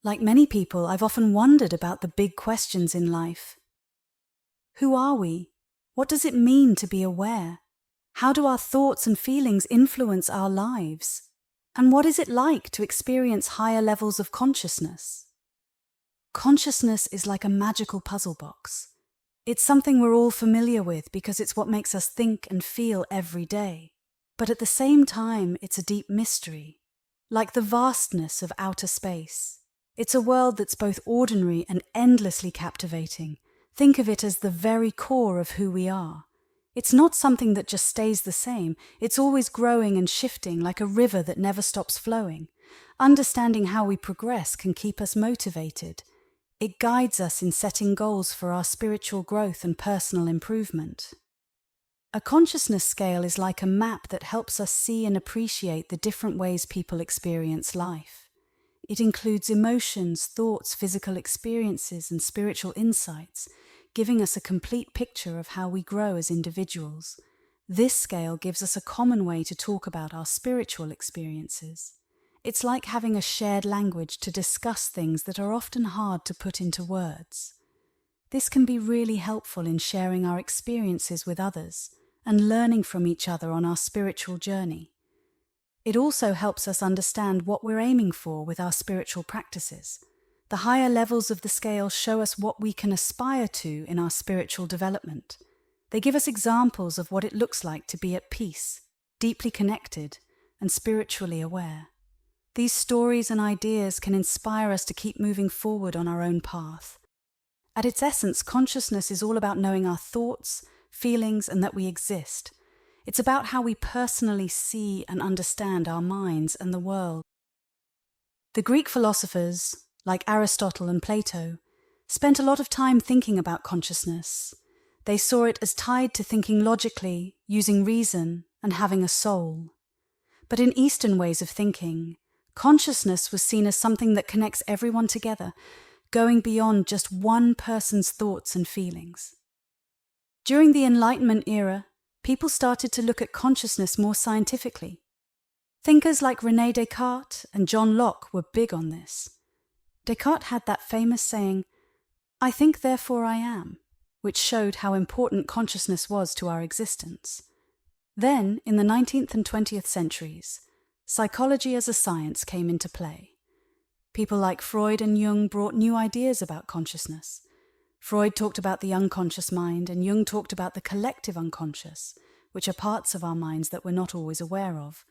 Like many people, I've often wondered about the big questions in life. Who are we? What does it mean to be aware? How do our thoughts and feelings influence our lives? And what is it like to experience higher levels of consciousness? Consciousness is like a magical puzzle box. It's something we're all familiar with because it's what makes us think and feel every day. But at the same time, it's a deep mystery, like the vastness of outer space. It's a world that's both ordinary and endlessly captivating. Think of it as the very core of who we are. It's not something that just stays the same. It's always growing and shifting like a river that never stops flowing. Understanding how we progress can keep us motivated. It guides us in setting goals for our spiritual growth and personal improvement. A consciousness scale is like a map that helps us see and appreciate the different ways people experience life. It includes emotions, thoughts, physical experiences, and spiritual insights, giving us a complete picture of how we grow as individuals. This scale gives us a common way to talk about our spiritual experiences. It's like having a shared language to discuss things that are often hard to put into words. This can be really helpful in sharing our experiences with others and learning from each other on our spiritual journey. It also helps us understand what we're aiming for with our spiritual practices. The higher levels of the scale show us what we can aspire to in our spiritual development. They give us examples of what it looks like to be at peace, deeply connected, and spiritually aware. These stories and ideas can inspire us to keep moving forward on our own path. At its essence, consciousness is all about knowing our thoughts, feelings, and that we exist. It's about how we personally see and understand our minds and the world. The Greek philosophers, like Aristotle and Plato, spent a lot of time thinking about consciousness. They saw it as tied to thinking logically, using reason, and having a soul. But in Eastern ways of thinking, consciousness was seen as something that connects everyone together, going beyond just one person's thoughts and feelings. During the Enlightenment era, people started to look at consciousness more scientifically. Thinkers like René Descartes and John Locke were big on this. Descartes had that famous saying, "I think, therefore I am," which showed how important consciousness was to our existence. Then, in the 19th and 20th centuries, psychology as a science came into play. People like Freud and Jung brought new ideas about consciousness. Freud talked about the unconscious mind, and Jung talked about the collective unconscious, which are parts of our minds that we're not always aware of,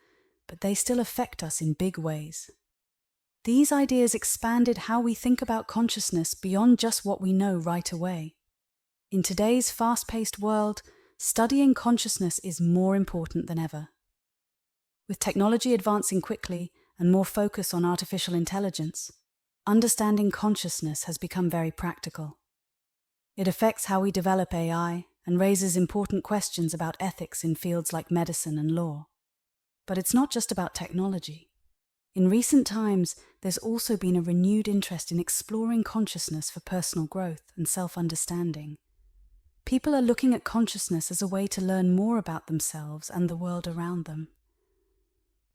but they still affect us in big ways. These ideas expanded how we think about consciousness beyond just what we know right away. In today's fast-paced world, studying consciousness is more important than ever. With technology advancing quickly and more focus on artificial intelligence, understanding consciousness has become very practical. It affects how we develop AI and raises important questions about ethics in fields like medicine and law. But it's not just about technology. In recent times, there's also been a renewed interest in exploring consciousness for personal growth and self-understanding. People are looking at consciousness as a way to learn more about themselves and the world around them.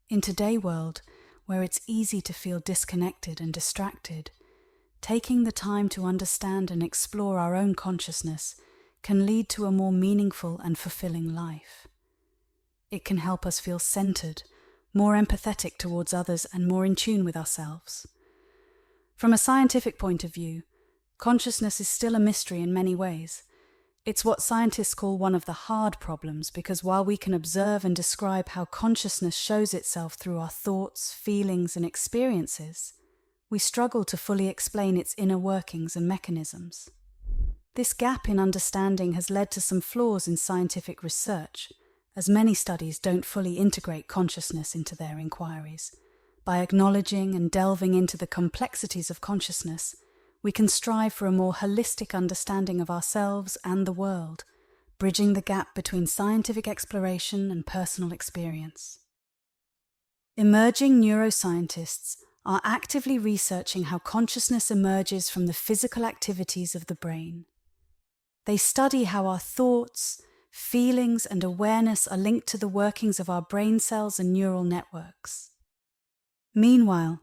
In today's world, where it's easy to feel disconnected and distracted, taking the time to understand and explore our own consciousness can lead to a more meaningful and fulfilling life. It can help us feel centered, more empathetic towards others, and more in tune with ourselves. From a scientific point of view, consciousness is still a mystery in many ways. It's what scientists call one of the hard problems, because while we can observe and describe how consciousness shows itself through our thoughts, feelings, and experiences, we struggle to fully explain its inner workings and mechanisms. This gap in understanding has led to some flaws in scientific research, as many studies don't fully integrate consciousness into their inquiries. By acknowledging and delving into the complexities of consciousness, we can strive for a more holistic understanding of ourselves and the world, bridging the gap between scientific exploration and personal experience. Emerging neuroscientists are actively researching how consciousness emerges from the physical activities of the brain. They study how our thoughts, feelings, and awareness are linked to the workings of our brain cells and neural networks. Meanwhile,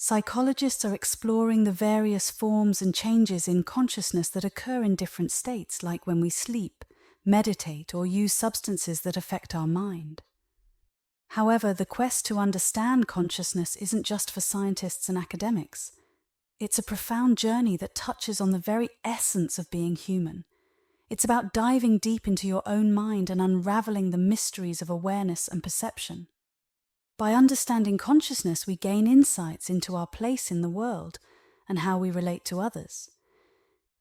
Psychologists are exploring the various forms and changes in consciousness that occur in different states, like when we sleep, meditate, or use substances that affect our mind. However, the quest to understand consciousness isn't just for scientists and academics. It's a profound journey that touches on the very essence of being human. It's about diving deep into your own mind and unraveling the mysteries of awareness and perception. By understanding consciousness, we gain insights into our place in the world and how we relate to others.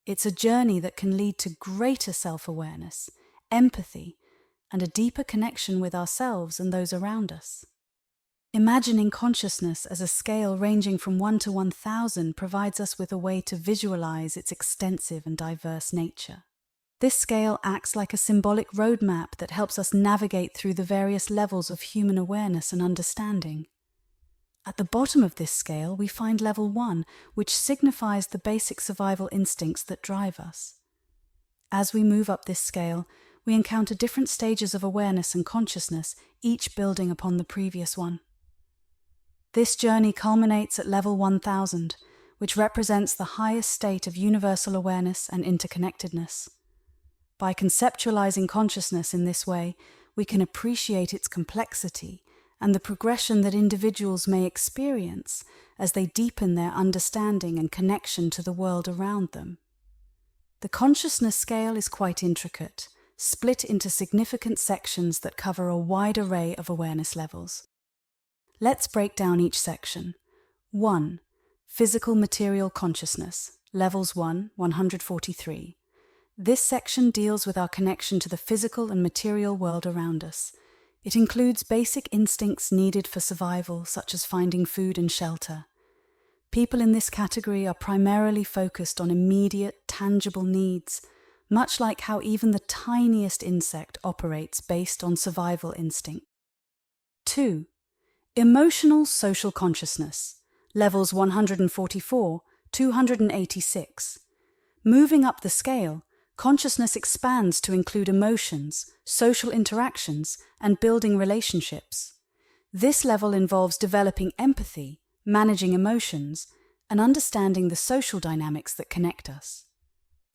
It's a journey that can lead to greater self-awareness, empathy, and a deeper connection with ourselves and those around us. Imagining consciousness as a scale ranging from 1 to 1,000 provides us with a way to visualize its extensive and diverse nature. This scale acts like a symbolic roadmap that helps us navigate through the various levels of human awareness and understanding. At the bottom of this scale, we find level 1, which signifies the basic survival instincts that drive us. As we move up this scale, we encounter different stages of awareness and consciousness, each building upon the previous one. This journey culminates at level 1000, which represents the highest state of universal awareness and interconnectedness. By conceptualizing consciousness in this way, we can appreciate its complexity and the progression that individuals may experience as they deepen their understanding and connection to the world around them. The consciousness scale is quite intricate, split into significant sections that cover a wide array of awareness levels. Let's break down each section. 1. Physical material consciousness, levels 1, 143. This section deals with our connection to the physical and material world around us. It includes basic instincts needed for survival, such as finding food and shelter. People in this category are primarily focused on immediate, tangible needs, much like how even the tiniest insect operates based on survival instinct. 2. Emotional social consciousness, levels 144, 286. Moving up the scale, consciousness expands to include emotions, social interactions, and building relationships. This level involves developing empathy, managing emotions, and understanding the social dynamics that connect us.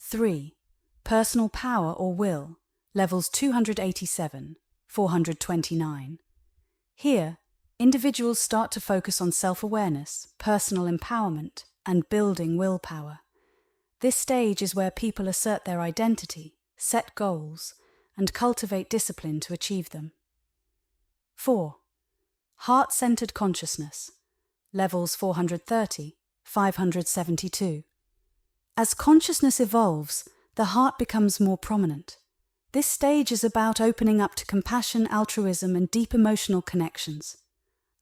3. Personal power or will, levels 287, 429. Here, individuals start to focus on self-awareness, personal empowerment, and building willpower. This stage is where people assert their identity, set goals, and cultivate discipline to achieve them. 4. Heart-centered consciousness, levels 430, 572. As consciousness evolves, the heart becomes more prominent. This stage is about opening up to compassion, altruism, and deep emotional connections.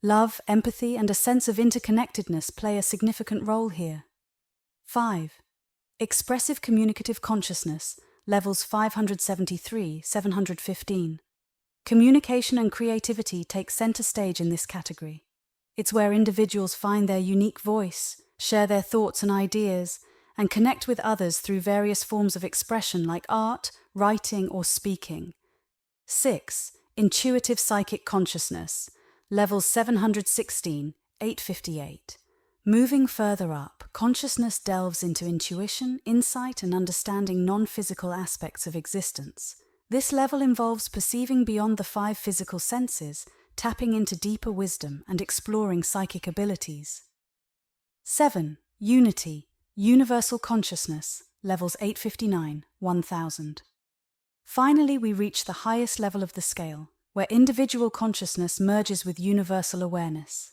Love, empathy, and a sense of interconnectedness play a significant role here. 5. Expressive communicative consciousness, levels 573, 715. Communication and creativity take center stage in this category. It's where individuals find their unique voice, share their thoughts and ideas, and connect with others through various forms of expression like art, writing, or speaking. 6. Intuitive psychic consciousness, levels 716, 858. Moving further up, consciousness delves into intuition, insight, and understanding non-physical aspects of existence. This level involves perceiving beyond the 5 physical senses, tapping into deeper wisdom, and exploring psychic abilities. 7. Unity, universal consciousness, levels 859, 1000. Finally, we reach the highest level of the scale, where individual consciousness merges with universal awareness.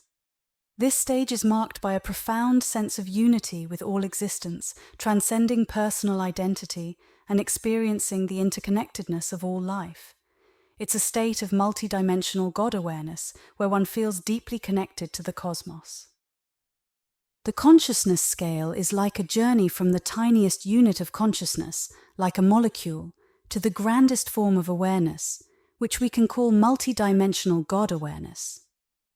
This stage is marked by a profound sense of unity with all existence, transcending personal identity and experiencing the interconnectedness of all life. It's a state of multidimensional God awareness, where one feels deeply connected to the cosmos. The consciousness scale is like a journey from the tiniest unit of consciousness, like a molecule, to the grandest form of awareness, which we can call multidimensional God awareness.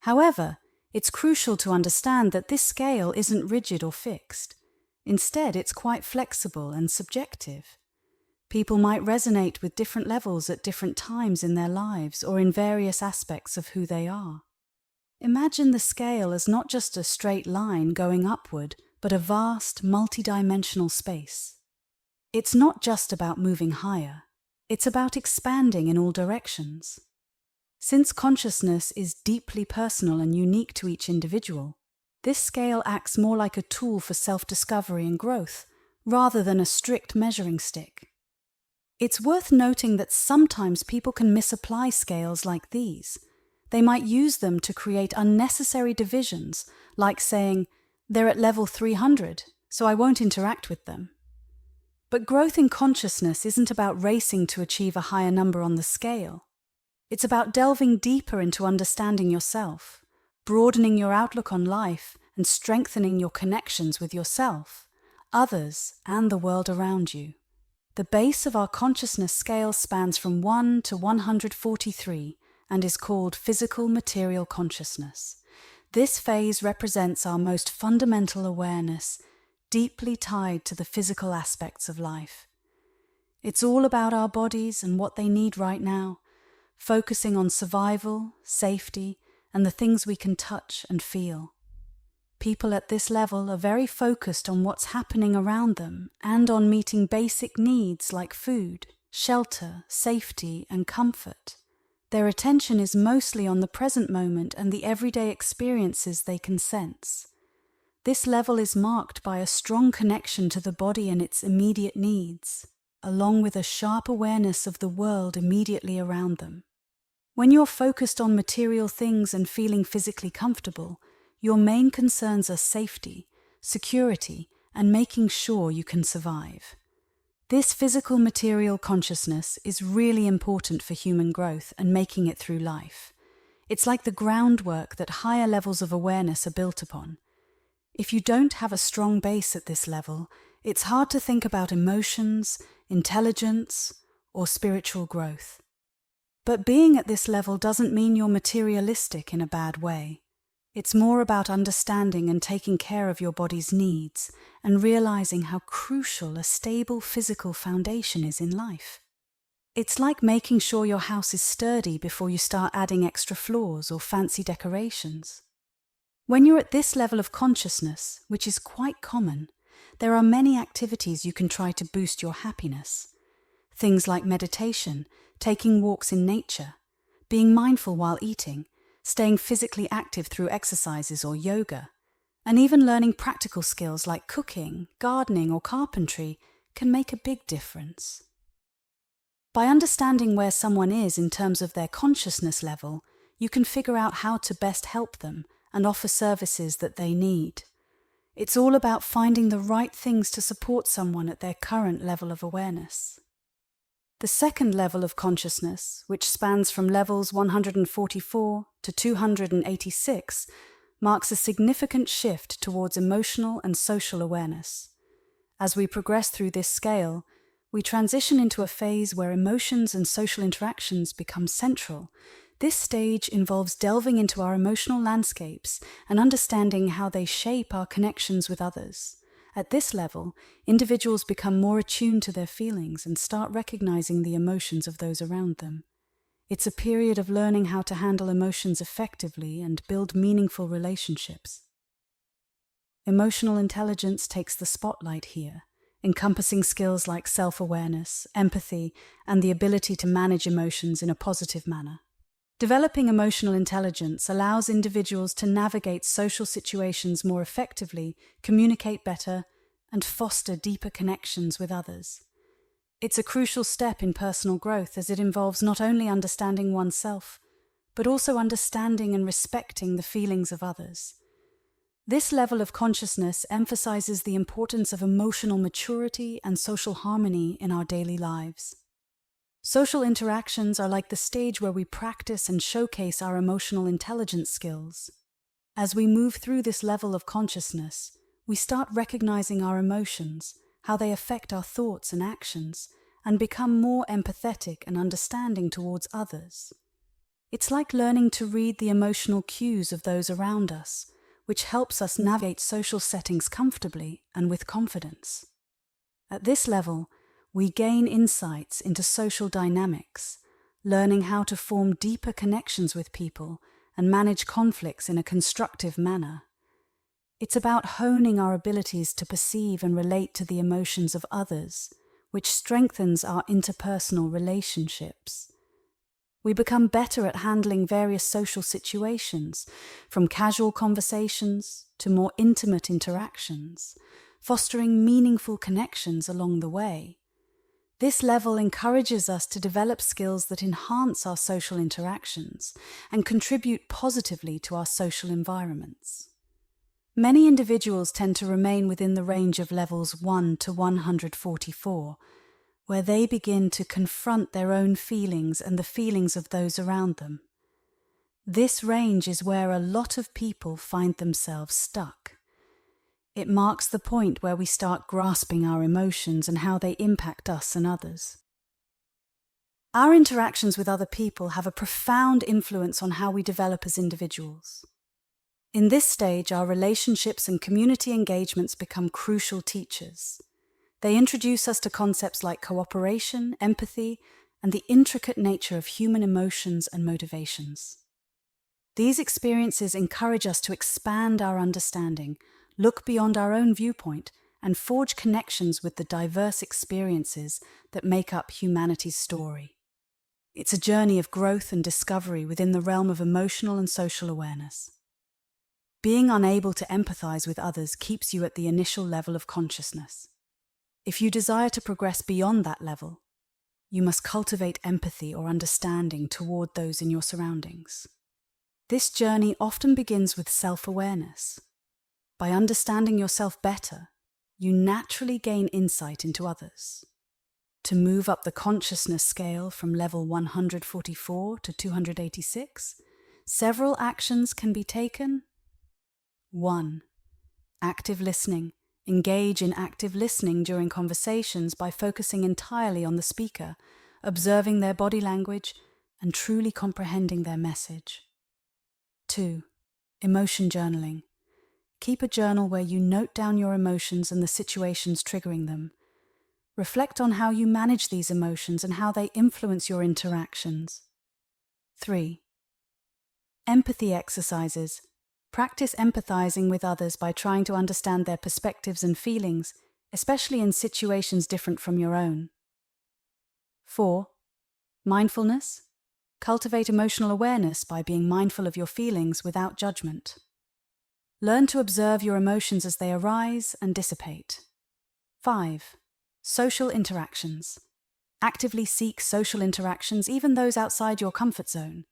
However, it's crucial to understand that this scale isn't rigid or fixed. Instead, it's quite flexible and subjective. People might resonate with different levels at different times in their lives or in various aspects of who they are. Imagine the scale as not just a straight line going upward, but a vast, multidimensional space. It's not just about moving higher, it's about expanding in all directions. Since consciousness is deeply personal and unique to each individual, this scale acts more like a tool for self-discovery and growth, rather than a strict measuring stick. It's worth noting that sometimes people can misapply scales like these. They might use them to create unnecessary divisions, like saying, "They're at level 300, so I won't interact with them." But growth in consciousness isn't about racing to achieve a higher number on the scale. It's about delving deeper into understanding yourself, broadening your outlook on life, and strengthening your connections with yourself, others, and the world around you. The base of our consciousness scale spans from 1 to 143 and is called physical material consciousness. This phase represents our most fundamental awareness, deeply tied to the physical aspects of life. It's all about our bodies and what they need right now, focusing on survival, safety, and the things we can touch and feel. People at this level are very focused on what's happening around them and on meeting basic needs like food, shelter, safety, and comfort. Their attention is mostly on the present moment and the everyday experiences they can sense. This level is marked by a strong connection to the body and its immediate needs, along with a sharp awareness of the world immediately around them. When you're focused on material things and feeling physically comfortable, your main concerns are safety, security, and making sure you can survive. This physical material consciousness is really important for human growth and making it through life. It's like the groundwork that higher levels of awareness are built upon. If you don't have a strong base at this level, it's hard to think about emotions, intelligence, or spiritual growth. But being at this level doesn't mean you're materialistic in a bad way. It's more about understanding and taking care of your body's needs and realizing how crucial a stable physical foundation is in life. It's like making sure your house is sturdy before you start adding extra floors or fancy decorations. When you're at this level of consciousness, which is quite common, there are many activities you can try to boost your happiness. Things like meditation, taking walks in nature, being mindful while eating, staying physically active through exercises or yoga, and even learning practical skills like cooking, gardening, or carpentry can make a big difference. By understanding where someone is in terms of their consciousness level, you can figure out how to best help them and offer services that they need. It's all about finding the right things to support someone at their current level of awareness. The second level of consciousness, which spans from levels 144 to 286, marks a significant shift towards emotional and social awareness. As we progress through this scale, we transition into a phase where emotions and social interactions become central. This stage involves delving into our emotional landscapes and understanding how they shape our connections with others. At this level, individuals become more attuned to their feelings and start recognizing the emotions of those around them. It's a period of learning how to handle emotions effectively and build meaningful relationships. Emotional intelligence takes the spotlight here, encompassing skills like self-awareness, empathy, and the ability to manage emotions in a positive manner. Developing emotional intelligence allows individuals to navigate social situations more effectively, communicate better, and foster deeper connections with others. It's a crucial step in personal growth as it involves not only understanding oneself, but also understanding and respecting the feelings of others. This level of consciousness emphasizes the importance of emotional maturity and social harmony in our daily lives. Social interactions are like the stage where we practice and showcase our emotional intelligence skills. As we move through this level of consciousness, we start recognizing our emotions, how they affect our thoughts and actions, and become more empathetic and understanding towards others. It's like learning to read the emotional cues of those around us, which helps us navigate social settings comfortably and with confidence. At this level, we gain insights into social dynamics, learning how to form deeper connections with people and manage conflicts in a constructive manner. It's about honing our abilities to perceive and relate to the emotions of others, which strengthens our interpersonal relationships. We become better at handling various social situations, from casual conversations to more intimate interactions, fostering meaningful connections along the way. This level encourages us to develop skills that enhance our social interactions and contribute positively to our social environments. Many individuals tend to remain within the range of levels 1 to 144, where they begin to confront their own feelings and the feelings of those around them. This range is where a lot of people find themselves stuck. It marks the point where we start grasping our emotions and how they impact us and others. Our interactions with other people have a profound influence on how we develop as individuals. In this stage, our relationships and community engagements become crucial teachers. They introduce us to concepts like cooperation, empathy, and the intricate nature of human emotions and motivations. These experiences encourage us to expand our understanding, look beyond our own viewpoint, and forge connections with the diverse experiences that make up humanity's story. It's a journey of growth and discovery within the realm of emotional and social awareness. Being unable to empathize with others keeps you at the initial level of consciousness. If you desire to progress beyond that level, you must cultivate empathy or understanding toward those in your surroundings. This journey often begins with self-awareness. By understanding yourself better, you naturally gain insight into others. To move up the consciousness scale from level 144 to 286, several actions can be taken. 1. Active listening. Engage in active listening during conversations by focusing entirely on the speaker, observing their body language, and truly comprehending their message. 2. Emotion journaling. Keep a journal where you note down your emotions and the situations triggering them. Reflect on how you manage these emotions and how they influence your interactions. 3. Empathy exercises. Practice empathizing with others by trying to understand their perspectives and feelings, especially in situations different from your own. 4. Mindfulness. Cultivate emotional awareness by being mindful of your feelings without judgment. Learn to observe your emotions as they arise and dissipate. 5. Social interactions. Actively seek social interactions, even those outside your comfort zone.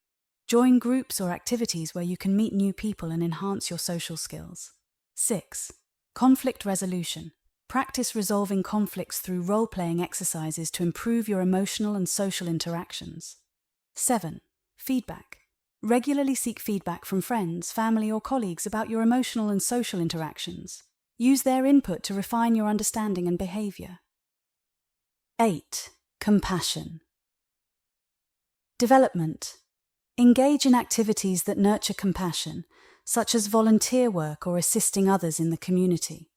Join groups or activities where you can meet new people and enhance your social skills. 6. Conflict resolution. Practice resolving conflicts through role-playing exercises to improve your emotional and social interactions. 7. Feedback. Regularly seek feedback from friends, family, or colleagues about your emotional and social interactions. Use their input to refine your understanding and behavior. 8. Compassion. Development. Engage in activities that nurture compassion, such as volunteer work or assisting others in the community.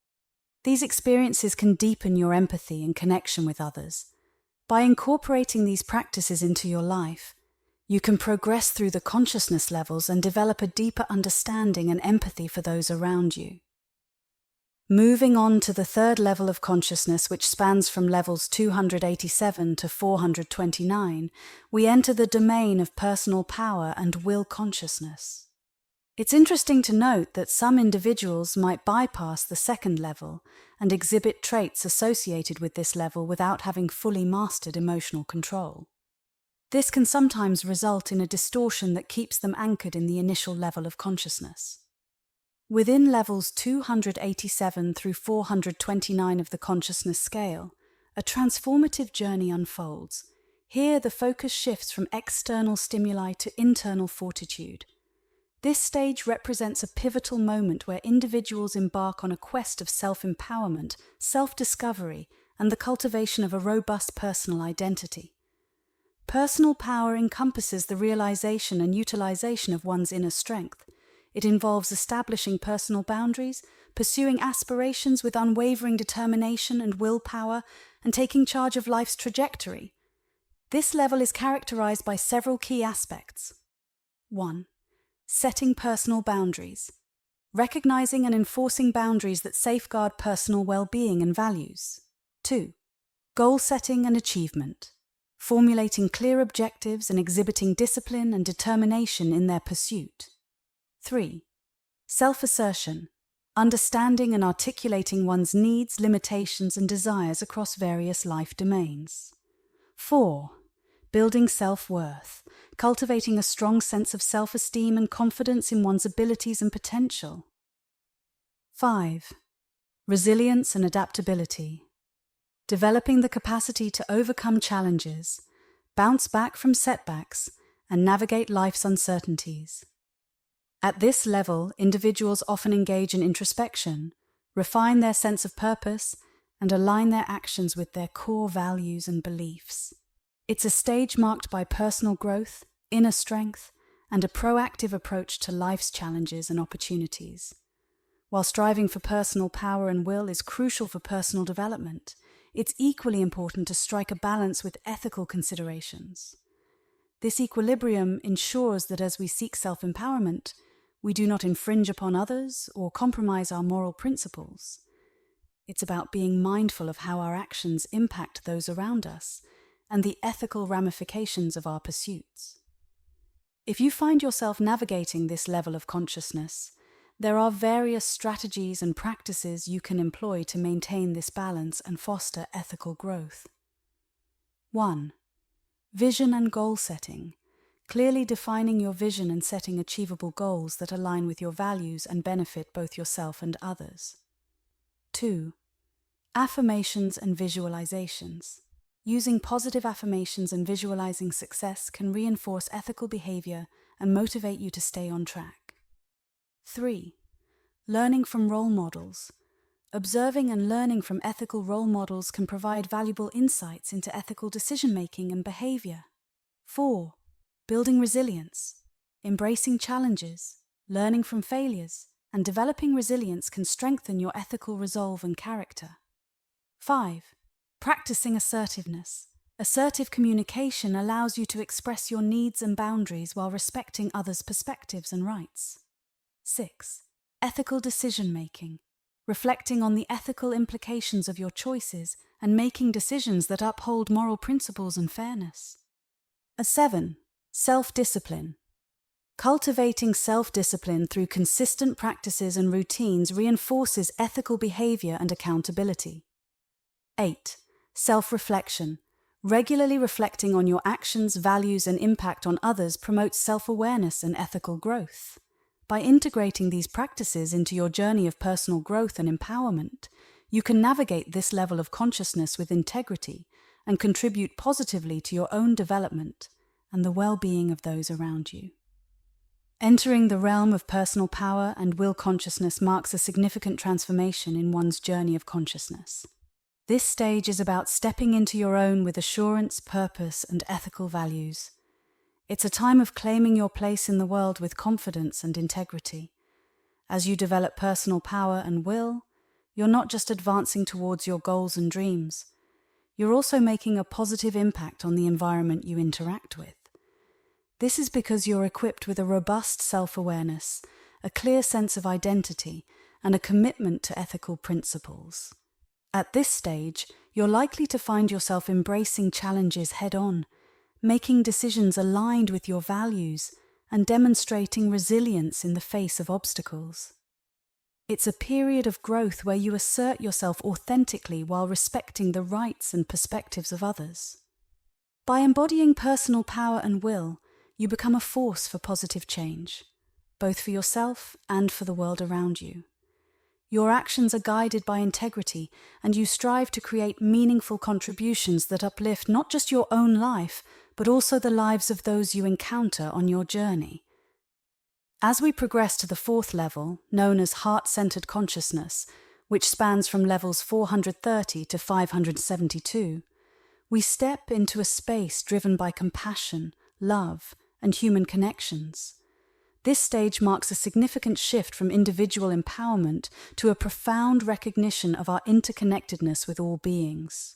These experiences can deepen your empathy and connection with others. By incorporating these practices into your life, you can progress through the consciousness levels and develop a deeper understanding and empathy for those around you. Moving on to the third level of consciousness, which spans from levels 287 to 429, we enter the domain of personal power and will consciousness. It's interesting to note that some individuals might bypass the second level and exhibit traits associated with this level without having fully mastered emotional control. This can sometimes result in a distortion that keeps them anchored in the initial level of consciousness. Within levels 287 through 429 of the consciousness scale, a transformative journey unfolds. Here, the focus shifts from external stimuli to internal fortitude. This stage represents a pivotal moment where individuals embark on a quest of self-empowerment, self-discovery, and the cultivation of a robust personal identity. Personal power encompasses the realization and utilization of one's inner strength. It involves establishing personal boundaries, pursuing aspirations with unwavering determination and willpower, and taking charge of life's trajectory. This level is characterized by several key aspects. 1. Setting personal boundaries. Recognizing and enforcing boundaries that safeguard personal well-being and values. 2. Goal setting and achievement. Formulating clear objectives and exhibiting discipline and determination in their pursuit. 3. Self-assertion. Understanding and articulating one's needs, limitations, and desires across various life domains. 4. Building self-worth. Cultivating a strong sense of self-esteem and confidence in one's abilities and potential. 5. Resilience and adaptability. Developing the capacity to overcome challenges, bounce back from setbacks, and navigate life's uncertainties. At this level, individuals often engage in introspection, refine their sense of purpose, and align their actions with their core values and beliefs. It's a stage marked by personal growth, inner strength, and a proactive approach to life's challenges and opportunities. While striving for personal power and will is crucial for personal development, it's equally important to strike a balance with ethical considerations. This equilibrium ensures that as we seek self-empowerment, we do not infringe upon others or compromise our moral principles. It's about being mindful of how our actions impact those around us and the ethical ramifications of our pursuits. If you find yourself navigating this level of consciousness, there are various strategies and practices you can employ to maintain this balance and foster ethical growth. 1. Vision and goal setting. Clearly defining your vision and setting achievable goals that align with your values and benefit both yourself and others. 2. Affirmations and visualizations. Using positive affirmations and visualizing success can reinforce ethical behavior and motivate you to stay on track. 3. Learning from role models. Observing and learning from ethical role models can provide valuable insights into ethical decision-making and behavior. 4. Building resilience. Embracing challenges, learning from failures, and developing resilience can strengthen your ethical resolve and character. 5. Practicing assertiveness. Assertive communication allows you to express your needs and boundaries while respecting others' perspectives and rights. 6. Ethical decision-making. Reflecting on the ethical implications of your choices and making decisions that uphold moral principles and fairness. 7. Self-discipline. Cultivating self-discipline through consistent practices and routines reinforces ethical behavior and accountability. 8. Self-reflection. Regularly reflecting on your actions, values, and impact on others promotes self-awareness and ethical growth. By integrating these practices into your journey of personal growth and empowerment, you can navigate this level of consciousness with integrity and contribute positively to your own development and the well-being of those around you. Entering the realm of personal power and will consciousness marks a significant transformation in one's journey of consciousness. This stage is about stepping into your own with assurance, purpose, and ethical values. It's a time of claiming your place in the world with confidence and integrity. As you develop personal power and will, you're not just advancing towards your goals and dreams, you're also making a positive impact on the environment you interact with. This is because you're equipped with a robust self-awareness, a clear sense of identity, and a commitment to ethical principles. At this stage, you're likely to find yourself embracing challenges head-on, making decisions aligned with your values, and demonstrating resilience in the face of obstacles. It's a period of growth where you assert yourself authentically while respecting the rights and perspectives of others. By embodying personal power and will, you become a force for positive change, both for yourself and for the world around you. Your actions are guided by integrity, and you strive to create meaningful contributions that uplift not just your own life, but also the lives of those you encounter on your journey. As we progress to the fourth level, known as heart-centered consciousness, which spans from levels 430 to 572, we step into a space driven by compassion, love, and human connections. This stage marks a significant shift from individual empowerment to a profound recognition of our interconnectedness with all beings.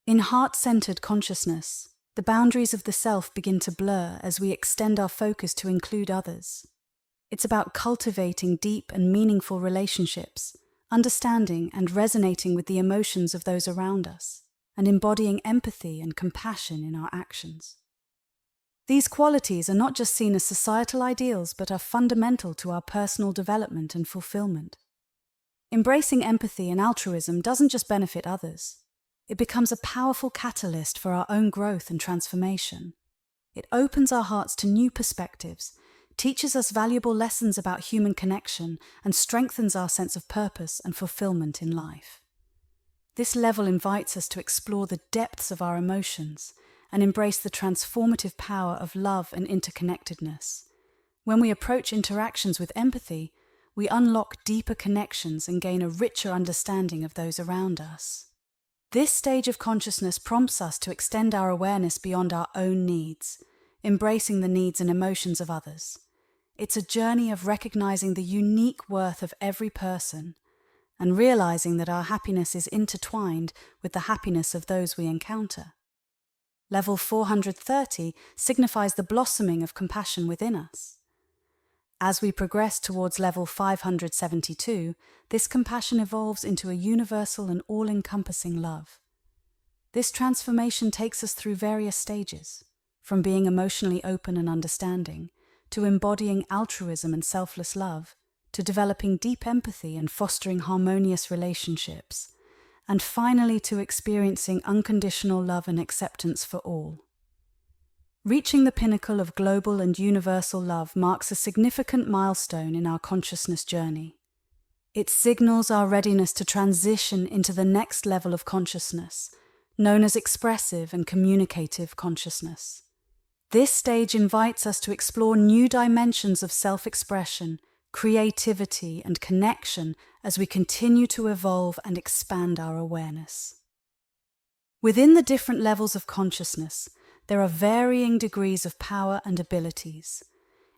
In heart-centered consciousness, The boundaries of the self begin to blur as we extend our focus to include others. It's about cultivating deep and meaningful relationships, understanding and resonating with the emotions of those around us, and embodying empathy and compassion in our actions. These qualities are not just seen as societal ideals, but are fundamental to our personal development and fulfillment. Embracing empathy and altruism doesn't just benefit others. It becomes a powerful catalyst for our own growth and transformation. It opens our hearts to new perspectives, teaches us valuable lessons about human connection, and strengthens our sense of purpose and fulfillment in life. This level invites us to explore the depths of our emotions and embrace the transformative power of love and interconnectedness. When we approach interactions with empathy, we unlock deeper connections and gain a richer understanding of those around us. This stage of consciousness prompts us to extend our awareness beyond our own needs, embracing the needs and emotions of others. It's a journey of recognizing the unique worth of every person and realizing that our happiness is intertwined with the happiness of those we encounter. Level 430 signifies the blossoming of compassion within us. As we progress towards level 572, this compassion evolves into a universal and all-encompassing love. This transformation takes us through various stages, from being emotionally open and understanding, to embodying altruism and selfless love, to developing deep empathy and fostering harmonious relationships, and finally to experiencing unconditional love and acceptance for all. Reaching the pinnacle of global and universal love marks a significant milestone in our consciousness journey. It signals our readiness to transition into the next level of consciousness, known as expressive and communicative consciousness. This stage invites us to explore new dimensions of self-expression, creativity, and connection as we continue to evolve and expand our awareness. Within the different levels of consciousness, there are varying degrees of power and abilities.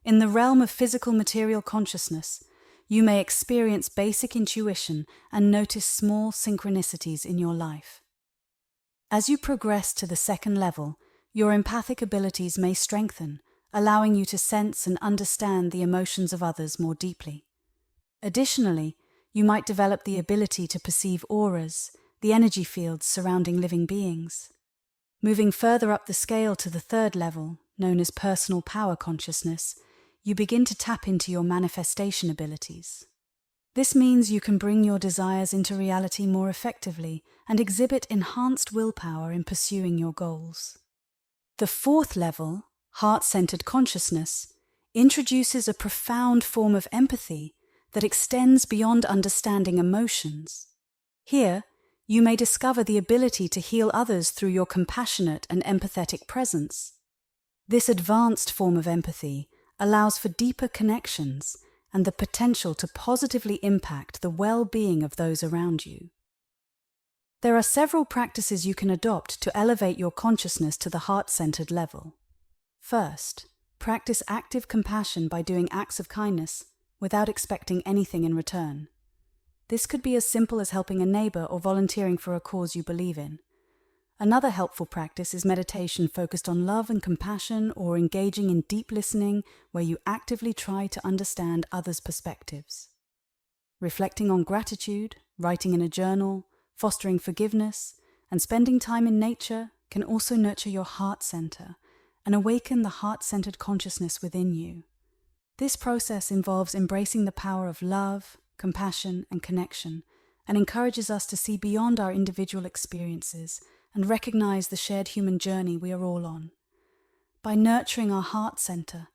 In the realm of physical material consciousness, you may experience basic intuition and notice small synchronicities in your life. As you progress to the second level, your empathic abilities may strengthen, allowing you to sense and understand the emotions of others more deeply. Additionally, you might develop the ability to perceive auras, the energy fields surrounding living beings. Moving further up the scale to the third level, known as personal power consciousness, you begin to tap into your manifestation abilities. This means you can bring your desires into reality more effectively and exhibit enhanced willpower in pursuing your goals. The fourth level, heart-centered consciousness, introduces a profound form of empathy that extends beyond understanding emotions. Here, you may discover the ability to heal others through your compassionate and empathetic presence. This advanced form of empathy allows for deeper connections and the potential to positively impact the well-being of those around you. There are several practices you can adopt to elevate your consciousness to the heart-centered level. First, practice active compassion by doing acts of kindness without expecting anything in return. This could be as simple as helping a neighbor or volunteering for a cause you believe in. Another helpful practice is meditation focused on love and compassion, or engaging in deep listening where you actively try to understand others' perspectives. Reflecting on gratitude, writing in a journal, fostering forgiveness, and spending time in nature can also nurture your heart center and awaken the heart-centered consciousness within you. This process involves embracing the power of love, compassion, and connection, and encourages us to see beyond our individual experiences and recognize the shared human journey we are all on. By nurturing our heart center,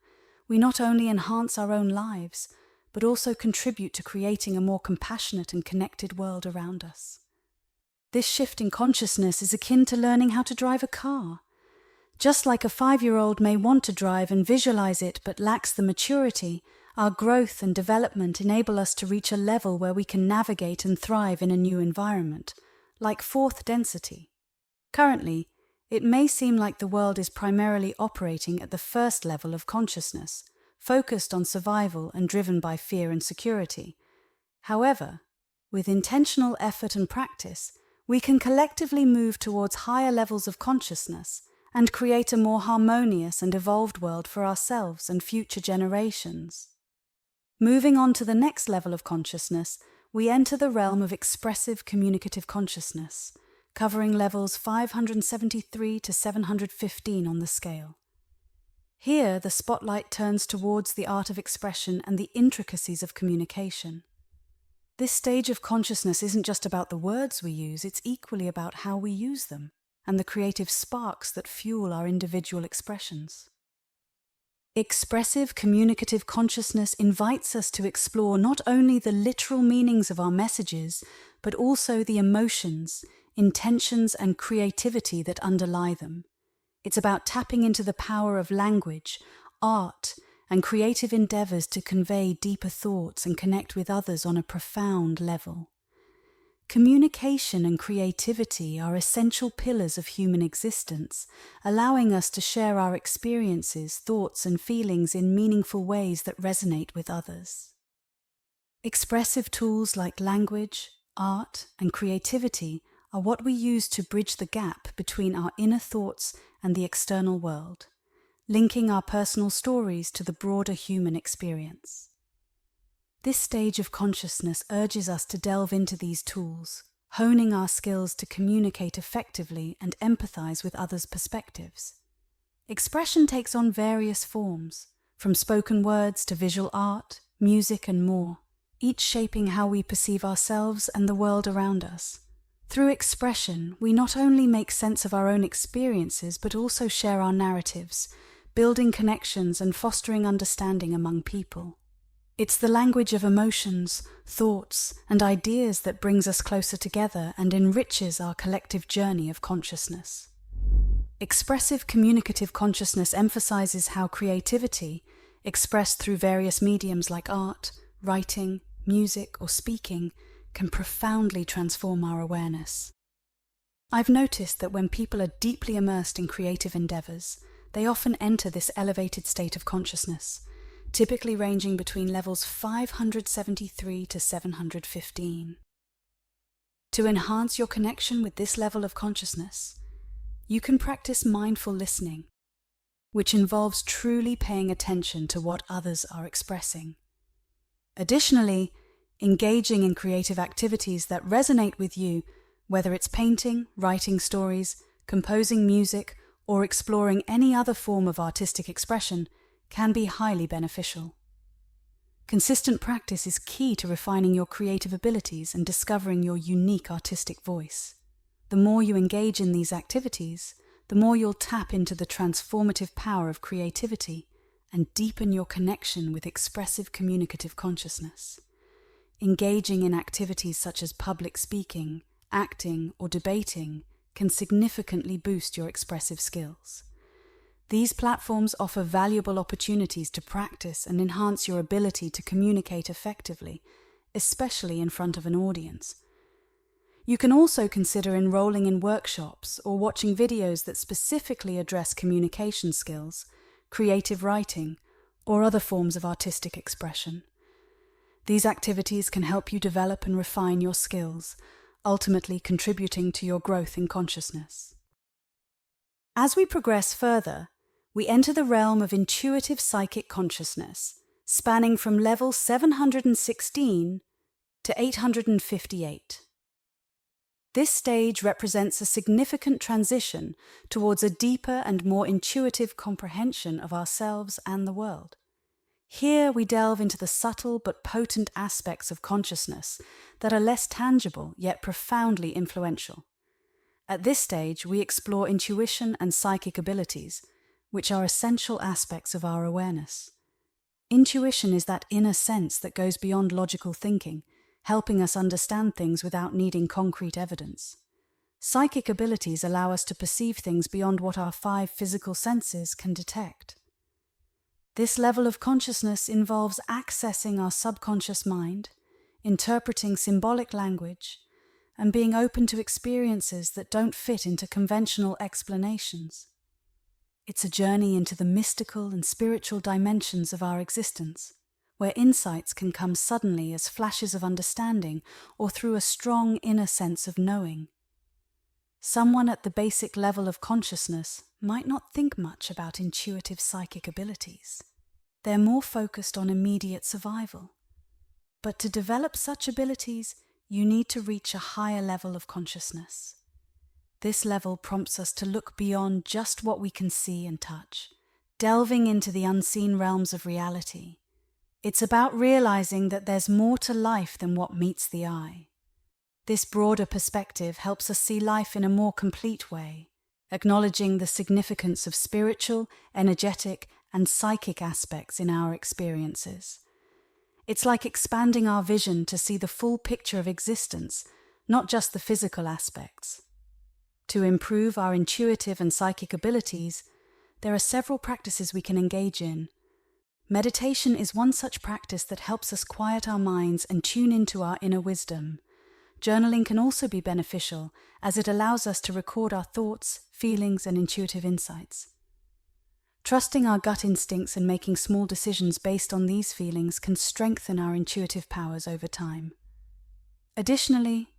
we not only enhance our own lives, but also contribute to creating a more compassionate and connected world around us. This shift in consciousness is akin to learning how to drive a car. Just like a 5-year-old may want to drive and visualize it but lacks the maturity, our growth and development enable us to reach a level where we can navigate and thrive in a new environment, like fourth density. Currently, it may seem like the world is primarily operating at the first level of consciousness, focused on survival and driven by fear and security. However, with intentional effort and practice, we can collectively move towards higher levels of consciousness and create a more harmonious and evolved world for ourselves and future generations. Moving on to the next level of consciousness, we enter the realm of expressive communicative consciousness, covering levels 573 to 715 on the scale. Here, the spotlight turns towards the art of expression and the intricacies of communication. This stage of consciousness isn't just about the words we use, it's equally about how we use them and the creative sparks that fuel our individual expressions. Expressive communicative consciousness invites us to explore not only the literal meanings of our messages, but also the emotions, intentions, and creativity that underlie them. It's about tapping into the power of language, art, and creative endeavors to convey deeper thoughts and connect with others on a profound level. Communication and creativity are essential pillars of human existence, allowing us to share our experiences, thoughts, and feelings in meaningful ways that resonate with others. Expressive tools like language, art, and creativity are what we use to bridge the gap between our inner thoughts and the external world, linking our personal stories to the broader human experience. This stage of consciousness urges us to delve into these tools, honing our skills to communicate effectively and empathize with others' perspectives. Expression takes on various forms, from spoken words to visual art, music, and more, each shaping how we perceive ourselves and the world around us. Through expression, we not only make sense of our own experiences, but also share our narratives, building connections and fostering understanding among people. It's the language of emotions, thoughts, and ideas that brings us closer together and enriches our collective journey of consciousness. Expressive communicative consciousness emphasizes how creativity, expressed through various mediums like art, writing, music, or speaking, can profoundly transform our awareness. I've noticed that when people are deeply immersed in creative endeavors, they often enter this elevated state of consciousness, typically ranging between levels 573 to 715. To enhance your connection with this level of consciousness, you can practice mindful listening, which involves truly paying attention to what others are expressing. Additionally, engaging in creative activities that resonate with you, whether it's painting, writing stories, composing music, or exploring any other form of artistic expression, can be highly beneficial. Consistent practice is key to refining your creative abilities and discovering your unique artistic voice. The more you engage in these activities, the more you'll tap into the transformative power of creativity and deepen your connection with expressive communicative consciousness. Engaging in activities such as public speaking, acting, or debating can significantly boost your expressive skills. These platforms offer valuable opportunities to practice and enhance your ability to communicate effectively, especially in front of an audience. You can also consider enrolling in workshops or watching videos that specifically address communication skills, creative writing, or other forms of artistic expression. These activities can help you develop and refine your skills, ultimately contributing to your growth in consciousness. As we progress further, we enter the realm of intuitive psychic consciousness, spanning from level 716 to 858. This stage represents a significant transition towards a deeper and more intuitive comprehension of ourselves and the world. Here we delve into the subtle but potent aspects of consciousness that are less tangible yet profoundly influential. At this stage, we explore intuition and psychic abilities, which are essential aspects of our awareness. Intuition is that inner sense that goes beyond logical thinking, helping us understand things without needing concrete evidence. Psychic abilities allow us to perceive things beyond what our 5 physical senses can detect. This level of consciousness involves accessing our subconscious mind, interpreting symbolic language, and being open to experiences that don't fit into conventional explanations. It's a journey into the mystical and spiritual dimensions of our existence, where insights can come suddenly as flashes of understanding or through a strong inner sense of knowing. Someone at the basic level of consciousness might not think much about intuitive psychic abilities. They're more focused on immediate survival. But to develop such abilities, you need to reach a higher level of consciousness. This level prompts us to look beyond just what we can see and touch, delving into the unseen realms of reality. It's about realizing that there's more to life than what meets the eye. This broader perspective helps us see life in a more complete way, acknowledging the significance of spiritual, energetic, and psychic aspects in our experiences. It's like expanding our vision to see the full picture of existence, not just the physical aspects. To improve our intuitive and psychic abilities, there are several practices we can engage in. Meditation is one such practice that helps us quiet our minds and tune into our inner wisdom. Journaling can also be beneficial, as it allows us to record our thoughts, feelings, and intuitive insights. Trusting our gut instincts and making small decisions based on these feelings can strengthen our intuitive powers over time. Additionally,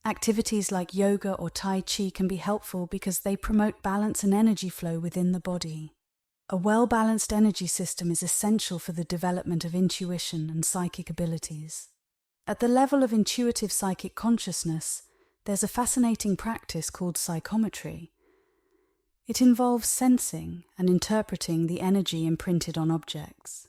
activities like yoga or Tai Chi can be helpful because they promote balance and energy flow within the body. A well-balanced energy system is essential for the development of intuition and psychic abilities. At the level of intuitive psychic consciousness, there's a fascinating practice called psychometry. It involves sensing and interpreting the energy imprinted on objects.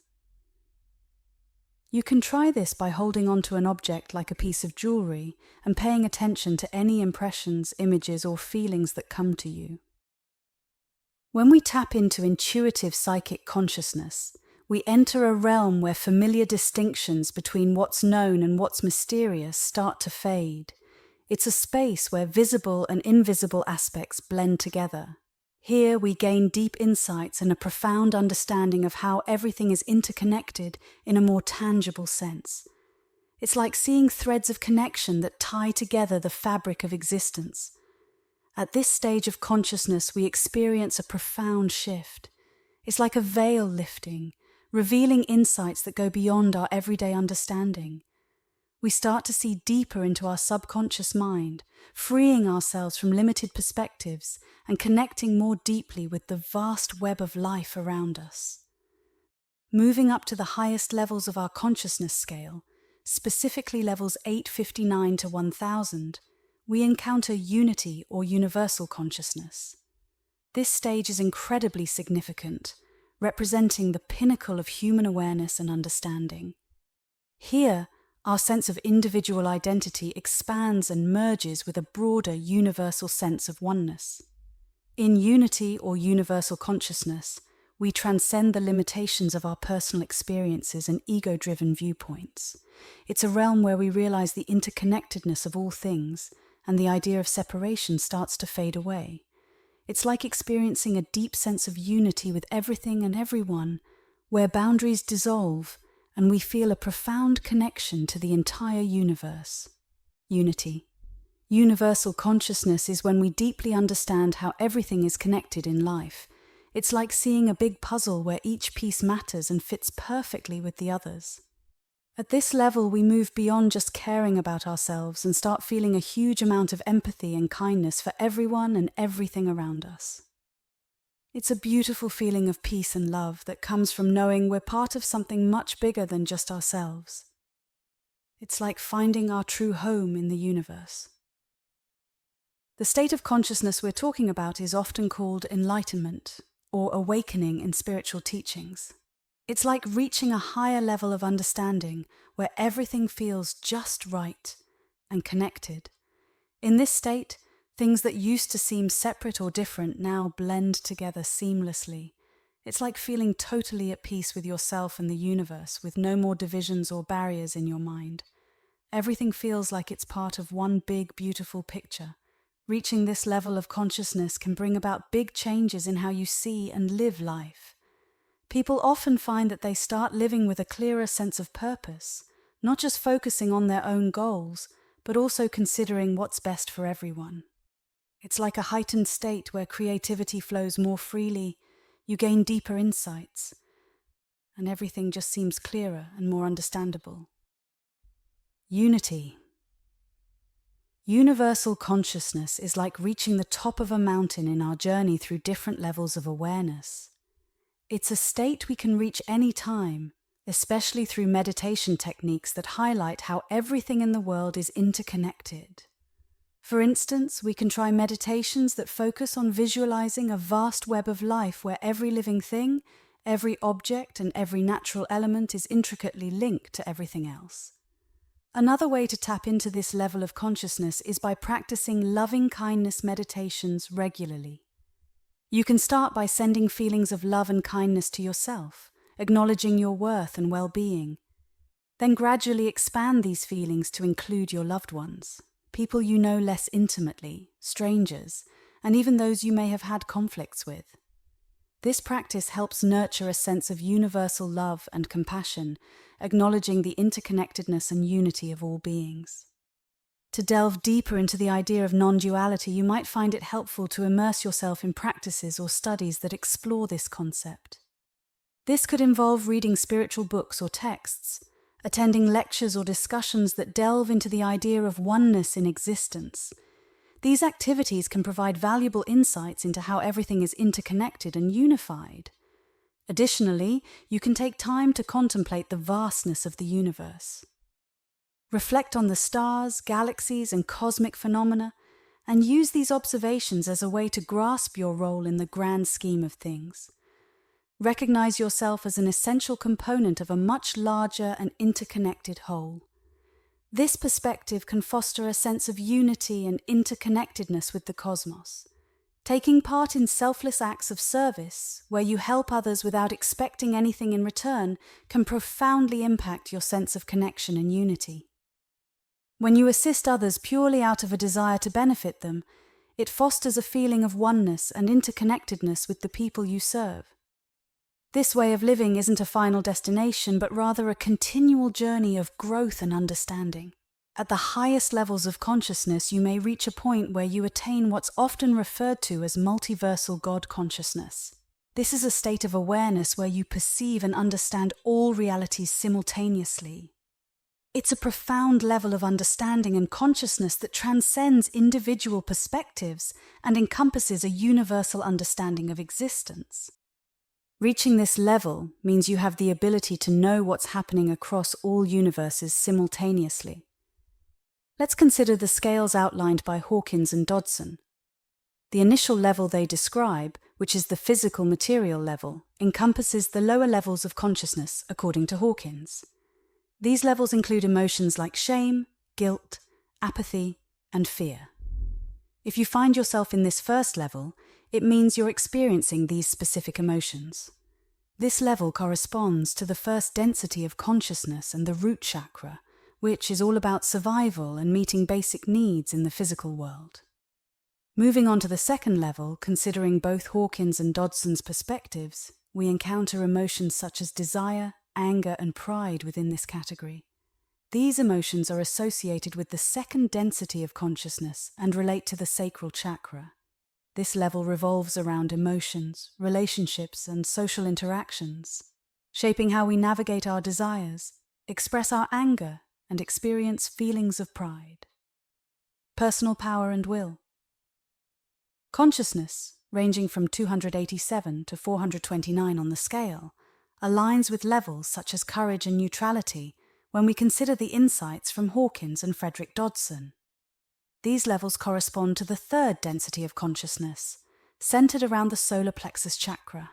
You can try this by holding onto an object like a piece of jewelry and paying attention to any impressions, images, or feelings that come to you. When we tap into intuitive psychic consciousness, we enter a realm where familiar distinctions between what's known and what's mysterious start to fade. It's a space where visible and invisible aspects blend together. Here we gain deep insights and a profound understanding of how everything is interconnected in a more tangible sense. It's like seeing threads of connection that tie together the fabric of existence. At this stage of consciousness, we experience a profound shift. It's like a veil lifting, revealing insights that go beyond our everyday understanding. We start to see deeper into our subconscious mind, freeing ourselves from limited perspectives and connecting more deeply with the vast web of life around us. Moving up to the highest levels of our consciousness scale, specifically levels 859 to 1000, we encounter unity or universal consciousness. This stage is incredibly significant, representing the pinnacle of human awareness and understanding. Here, our sense of individual identity expands and merges with a broader universal sense of oneness. In unity or universal consciousness, we transcend the limitations of our personal experiences and ego-driven viewpoints. It's a realm where we realize the interconnectedness of all things, and the idea of separation starts to fade away. It's like experiencing a deep sense of unity with everything and everyone, where boundaries dissolve and we feel a profound connection to the entire universe. Unity. Universal consciousness is when we deeply understand how everything is connected in life. It's like seeing a big puzzle where each piece matters and fits perfectly with the others. At this level, we move beyond just caring about ourselves and start feeling a huge amount of empathy and kindness for everyone and everything around us. It's a beautiful feeling of peace and love that comes from knowing we're part of something much bigger than just ourselves. It's like finding our true home in the universe. The state of consciousness we're talking about is often called enlightenment or awakening in spiritual teachings. It's like reaching a higher level of understanding where everything feels just right and connected. In this state, things that used to seem separate or different now blend together seamlessly. It's like feeling totally at peace with yourself and the universe, with no more divisions or barriers in your mind. Everything feels like it's part of one big, beautiful picture. Reaching this level of consciousness can bring about big changes in how you see and live life. People often find that they start living with a clearer sense of purpose, not just focusing on their own goals, but also considering what's best for everyone. It's like a heightened state where creativity flows more freely, you gain deeper insights, and everything just seems clearer and more understandable. Unity. Universal consciousness is like reaching the top of a mountain in our journey through different levels of awareness. It's a state we can reach any time, especially through meditation techniques that highlight how everything in the world is interconnected. For instance, we can try meditations that focus on visualizing a vast web of life where every living thing, every object, and every natural element is intricately linked to everything else. Another way to tap into this level of consciousness is by practicing loving-kindness meditations regularly. You can start by sending feelings of love and kindness to yourself, acknowledging your worth and well-being. Then gradually expand these feelings to include your loved ones, people you know less intimately, strangers, and even those you may have had conflicts with. This practice helps nurture a sense of universal love and compassion, acknowledging the interconnectedness and unity of all beings. To delve deeper into the idea of non-duality, you might find it helpful to immerse yourself in practices or studies that explore this concept. This could involve reading spiritual books or texts, attending lectures or discussions that delve into the idea of oneness in existence. These activities can provide valuable insights into how everything is interconnected and unified. Additionally, you can take time to contemplate the vastness of the universe. Reflect on the stars, galaxies, and cosmic phenomena, and use these observations as a way to grasp your role in the grand scheme of things. Recognize yourself as an essential component of a much larger and interconnected whole. This perspective can foster a sense of unity and interconnectedness with the cosmos. Taking part in selfless acts of service, where you help others without expecting anything in return, can profoundly impact your sense of connection and unity. When you assist others purely out of a desire to benefit them, it fosters a feeling of oneness and interconnectedness with the people you serve. This way of living isn't a final destination, but rather a continual journey of growth and understanding. At the highest levels of consciousness, you may reach a point where you attain what's often referred to as multiversal God consciousness. This is a state of awareness where you perceive and understand all realities simultaneously. It's a profound level of understanding and consciousness that transcends individual perspectives and encompasses a universal understanding of existence. Reaching this level means you have the ability to know what's happening across all universes simultaneously. Let's consider the scales outlined by Hawkins and Dodson. The initial level they describe, which is the physical material level, encompasses the lower levels of consciousness, according to Hawkins. These levels include emotions like shame, guilt, apathy, and fear. If you find yourself in this first level, it means you're experiencing these specific emotions. This level corresponds to the first density of consciousness and the root chakra, which is all about survival and meeting basic needs in the physical world. Moving on to the second level, considering both Hawkins and Dodson's perspectives, we encounter emotions such as desire, anger, and pride within this category. These emotions are associated with the second density of consciousness and relate to the sacral chakra. This level revolves around emotions, relationships, and social interactions, shaping how we navigate our desires, express our anger, and experience feelings of pride. Personal power and will. Consciousness, ranging from 287 to 429 on the scale, aligns with levels such as courage and neutrality when we consider the insights from Hawkins and Frederick Dodson. These levels correspond to the third density of consciousness, centered around the solar plexus chakra.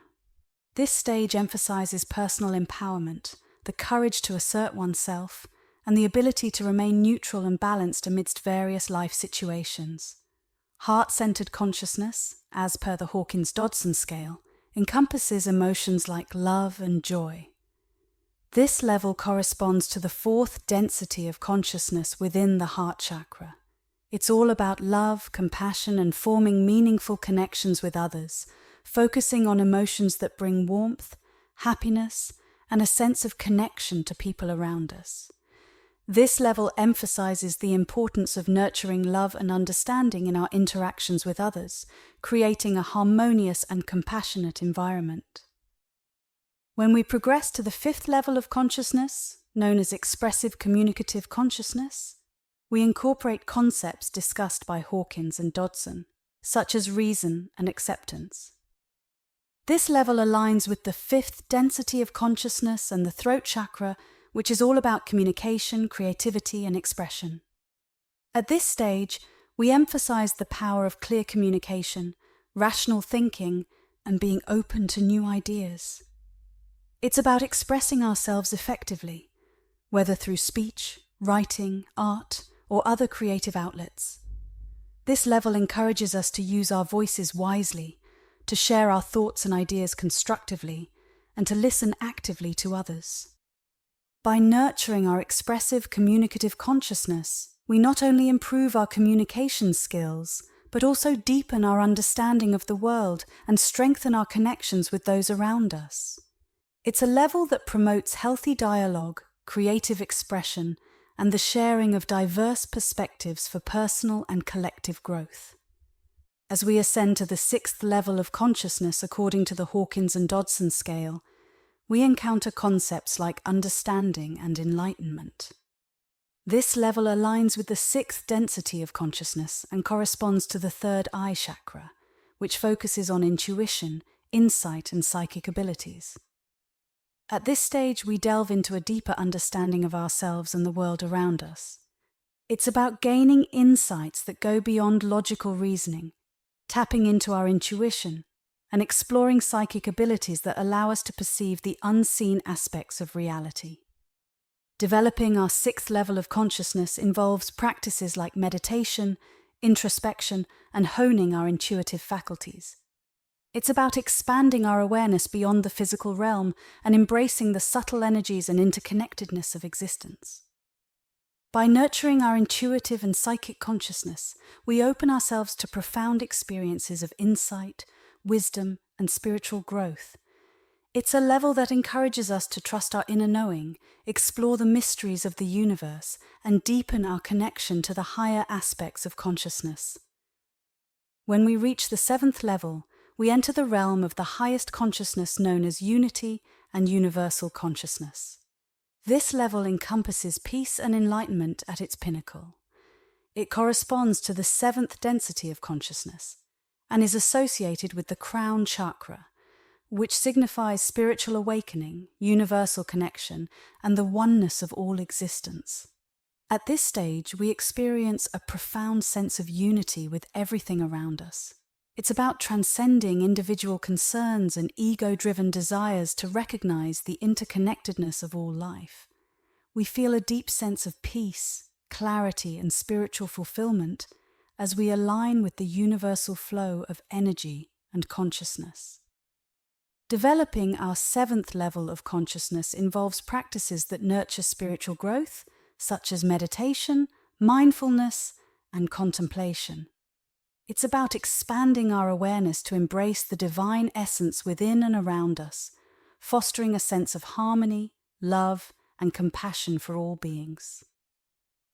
This stage emphasizes personal empowerment, the courage to assert oneself, and the ability to remain neutral and balanced amidst various life situations. Heart-centered consciousness, as per the Hawkins-Dodson scale, encompasses emotions like love and joy. This level corresponds to the fourth density of consciousness within the heart chakra. It's all about love, compassion, and forming meaningful connections with others, focusing on emotions that bring warmth, happiness, and a sense of connection to people around us. This level emphasizes the importance of nurturing love and understanding in our interactions with others, creating a harmonious and compassionate environment. When we progress to the fifth level of consciousness, known as expressive communicative consciousness, We incorporate concepts discussed by Hawkins and Dodson, such as reason and acceptance. This level aligns with the fifth density of consciousness and the throat chakra, which is all about communication, creativity, and expression. At this stage, we emphasize the power of clear communication, rational thinking, and being open to new ideas. It's about expressing ourselves effectively, whether through speech, writing, art, or other creative outlets. This level encourages us to use our voices wisely, to share our thoughts and ideas constructively, and to listen actively to others. By nurturing our expressive, communicative consciousness, we not only improve our communication skills, but also deepen our understanding of the world and strengthen our connections with those around us. It's a level that promotes healthy dialogue, creative expression, and the sharing of diverse perspectives for personal and collective growth. As we ascend to the sixth level of consciousness according to the Hawkins and Dodson scale, we encounter concepts like understanding and enlightenment. This level aligns with the sixth density of consciousness and corresponds to the third eye chakra, which focuses on intuition, insight, and psychic abilities. At this stage, we delve into a deeper understanding of ourselves and the world around us. It's about gaining insights that go beyond logical reasoning, tapping into our intuition, and exploring psychic abilities that allow us to perceive the unseen aspects of reality. Developing our sixth level of consciousness involves practices like meditation, introspection, and honing our intuitive faculties. It's about expanding our awareness beyond the physical realm and embracing the subtle energies and interconnectedness of existence. By nurturing our intuitive and psychic consciousness, we open ourselves to profound experiences of insight, wisdom, and spiritual growth. It's a level that encourages us to trust our inner knowing, explore the mysteries of the universe, and deepen our connection to the higher aspects of consciousness. When we reach the seventh level, we enter the realm of the highest consciousness known as unity and universal consciousness. This level encompasses peace and enlightenment at its pinnacle. It corresponds to the seventh density of consciousness and is associated with the crown chakra, which signifies spiritual awakening, universal connection, and the oneness of all existence. At this stage, we experience a profound sense of unity with everything around us. It's about transcending individual concerns and ego-driven desires to recognize the interconnectedness of all life. We feel a deep sense of peace, clarity, and spiritual fulfillment as we align with the universal flow of energy and consciousness. Developing our seventh level of consciousness involves practices that nurture spiritual growth, such as meditation, mindfulness, and contemplation. It's about expanding our awareness to embrace the divine essence within and around us, fostering a sense of harmony, love, and compassion for all beings.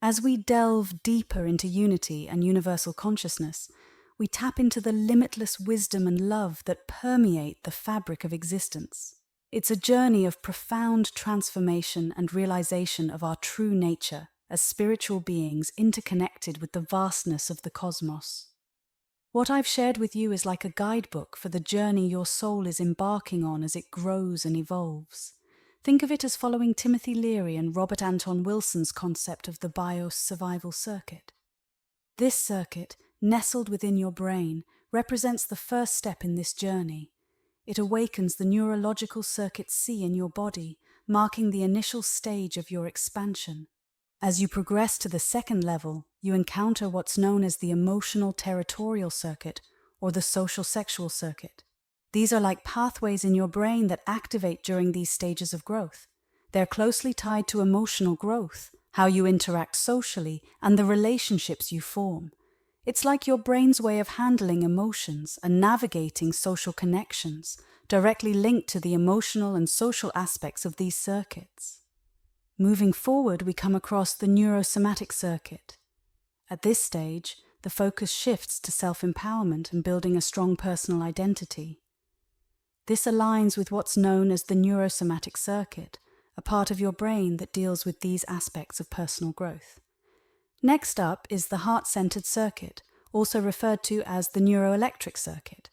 As we delve deeper into unity and universal consciousness, we tap into the limitless wisdom and love that permeate the fabric of existence. It's a journey of profound transformation and realization of our true nature as spiritual beings interconnected with the vastness of the cosmos. What I've shared with you is like a guidebook for the journey your soul is embarking on as it grows and evolves. Think of it as following Timothy Leary and Robert Anton Wilson's concept of the BIOS survival circuit. This circuit, nestled within your brain, represents the first step in this journey. It awakens the neurological circuit C in your body, marking the initial stage of your expansion. As you progress to the second level, you encounter what's known as the emotional territorial circuit or the social sexual circuit. These are like pathways in your brain that activate during these stages of growth. They're closely tied to emotional growth, how you interact socially, and the relationships you form. It's like your brain's way of handling emotions and navigating social connections, directly linked to the emotional and social aspects of these circuits. Moving forward, we come across the neurosomatic circuit. At this stage, the focus shifts to self-empowerment and building a strong personal identity. This aligns with what's known as the neurosomatic circuit, a part of your brain that deals with these aspects of personal growth. Next up is the heart-centered circuit, also referred to as the neuroelectric circuit.